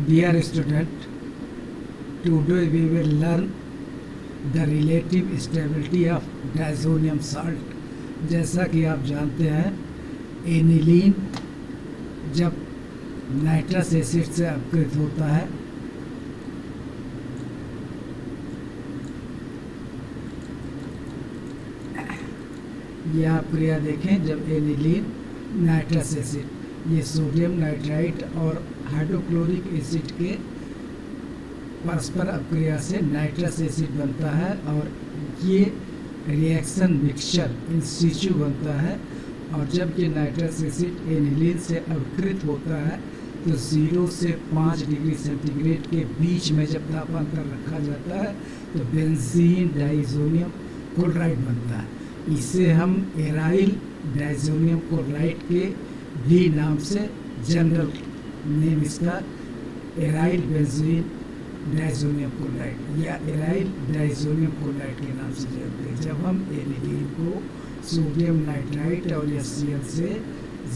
Dear student, today we will learn the relative stability of diazonium salt. जैसा कि आप जानते हैं, एनिलीन जब नाइट्रस एसिड से अपकृत होता है यह आप क्रिया देखें। जब एनिलीन नाइट्रस एसिड, ये सोडियम नाइट्राइट और हाइड्रोक्लोरिक एसिड के परस्पर अपक्रिया से नाइट्रस एसिड बनता है और ये रिएक्शन मिक्सचर इन सिचु बनता है। और जब ये नाइट्रस एसिड एनिलीन से अपकृत होता है तो 0 से 5 डिग्री सेंटीग्रेड के बीच में जब तापमान पर रखा जाता है तो बेंजीन डाइज़ोनियम क्लोराइड बनता है। इसे हम एराइल डाइज़ोनियम क्लोराइड के भी नाम से, जनरल नेम इसका एराइल बेंजीन डाइज़ोनियम क्लोराइड या एराइल डाइज़ोनियम क्लोराइड के नाम से जानते हैं। जब हम एनिलीन को सोडियम नाइट्राइट और HCl से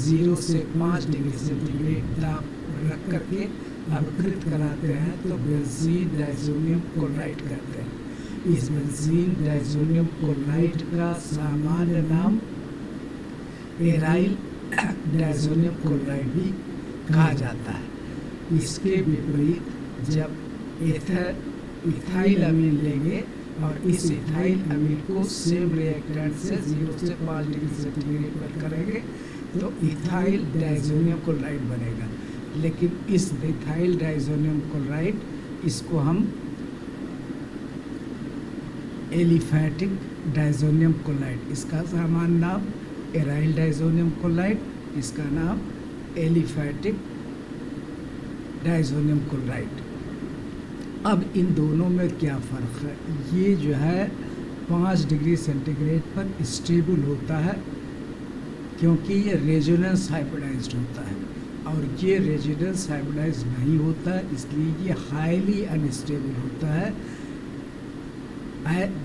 0 से 5 डिग्री सेंटीग्रेड ताप रख करके अपकृत कराते हैं तो बेंजीन डाइज़ोनियम क्लोराइड कहते हैं। इस बेंजीन डाइज़ोनियम क्लोराइड का सामान्य नाम एराइल डाइज़ोनियम क्लोराइड भी कहा जाता है। इसके विपरीत जब इथाइल अमीन लेंगे और इस इथाइल अमीन को सेम रिएक्टेंट से 0 से 5 डिग्री सेंटीग्रेड पर करेंगे तो इथाइल डाइज़ोनियम क्लोराइड बनेगा। लेकिन इस इथाइल डाइज़ोनियम क्लोराइड, इसको हम एलिफैटिक डाइज़ोनियम क्लोराइड, इसका सामान्य नाम एराइल डाइज़ोनियम क्लोराइड, इसका नाम एलिफैटिक डाइज़ोनियम क्लोराइड। अब इन दोनों में क्या फ़र्क है? ये जो है 5 डिग्री सेंटीग्रेड पर स्टेबल होता है क्योंकि ये रेजोनेंस हाइब्रिडाइज्ड होता है और ये रेजोनेंस हाइब्रिडाइज्ड नहीं होता है, इसलिए ये हाईली अनस्टेबल होता है।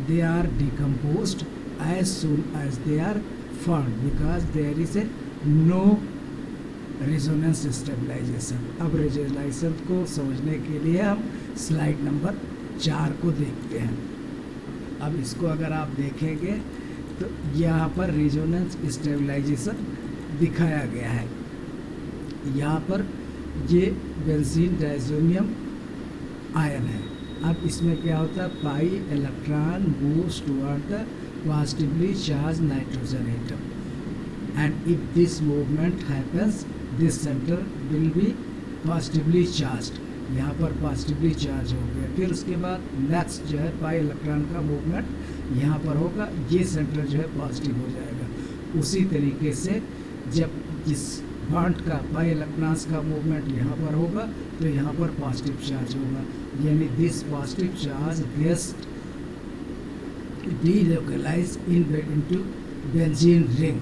They are decomposed as soon as they are formed because there is a no resonance stabilization। अब रेजोनेशन को समझने के लिए हम स्लाइड नंबर 4 को देखते हैं। अब इसको अगर आप देखेंगे तो यहाँ पर रेजोनेंस स्टेबलाइजेशन दिखाया गया है। यहाँ पर ये बेंजीन डाइज़ोनियम आयन है। अब इसमें क्या होता है, pi electron moves toward the positively charge nitrogen atom and if this movement happens this centre will be positively charged. यहाँ पर पॉजिटिवली चार्ज हो गया। फिर उसके बाद नेक्स्ट जो है पाई इलेक्ट्रॉन का मूवमेंट यहाँ पर होगा, ये सेंटर जो है पॉजिटिव हो जाएगा। उसी तरीके से जब इस बॉन्ड का पाई इलेक्ट्रॉन्स का मूवमेंट यहाँ पर होगा तो यहाँ पर पॉजिटिव चार्ज होगा, यानी दिस पॉजिटिव चार्ज गेस्ट डीलोकलाइज इनटू बेंजीन रिंग।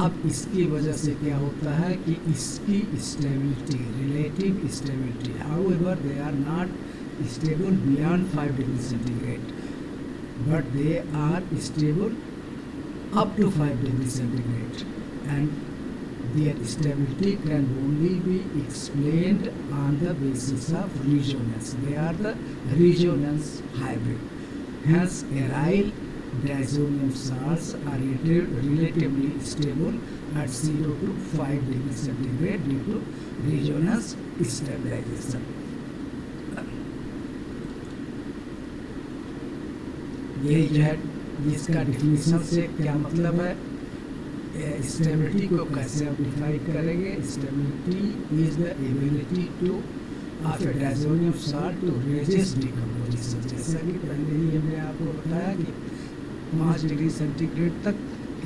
अब इसकी वजह से क्या होता है कि इसकी stability, relative stability, however they are not stable beyond 5 degree centigrade but they are stable up to 5 degree centigrade and their stability can only be explained on the basis of resonance. They are the resonance hybrid. Hence, aryl diazonium salts are relatively stable at 0 to 5 degree centigrade due to resonance stabilization. ये जो है इसका definition से क्या मतलब है, stability को कैसे आप डिफाइन करेंगे। Stability is the ability to of a diazonium salt to resist decomposition. जैसा कि पहले ही हमने आपको बताया कि 5 डिग्री सेंटीग्रेड तक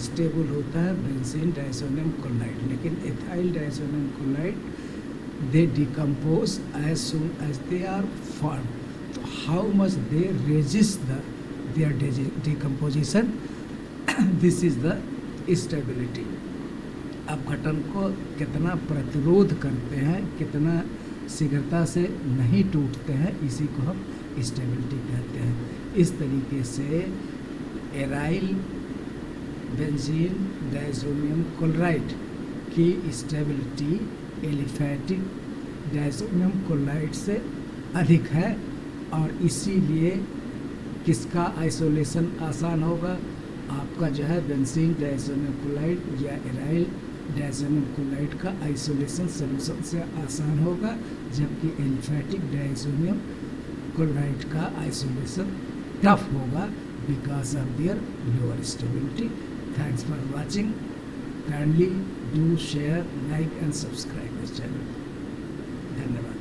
स्टेबल होता है बेंजीन डाइज़ोनियम क्लोराइड, लेकिन ethyl diazonium chloride they decompose as soon as they are form. तो how much they resist their decomposition, this is the stability. अब घटन को कितना प्रतिरोध करते हैं, कितना शीघ्रता से नहीं टूटते हैं, इसी को हम स्टेबिलिटी कहते हैं। इस तरीके से एराइल बेंजीन डाइज़ोनियम क्लोराइड की स्टेबिलिटी एलिफैटिक डायज़ोनियम क्लोराइड से अधिक है, और इसीलिए किसका आइसोलेशन आसान होगा, आपका जो है बेंजीन डायज़ोनियम क्लोराइड या एराइल डायज़ोनियम क्लोराइड का आइसोलेशन सॉल्यूशन से आसान होगा, जबकि एलिफैटिक डायज़ोनियम क्लोराइड का आइसोलेशन टफ होगा because of their lower stability. Thanks for watching. Kindly do share, like and subscribe this channel. धन्यवाद।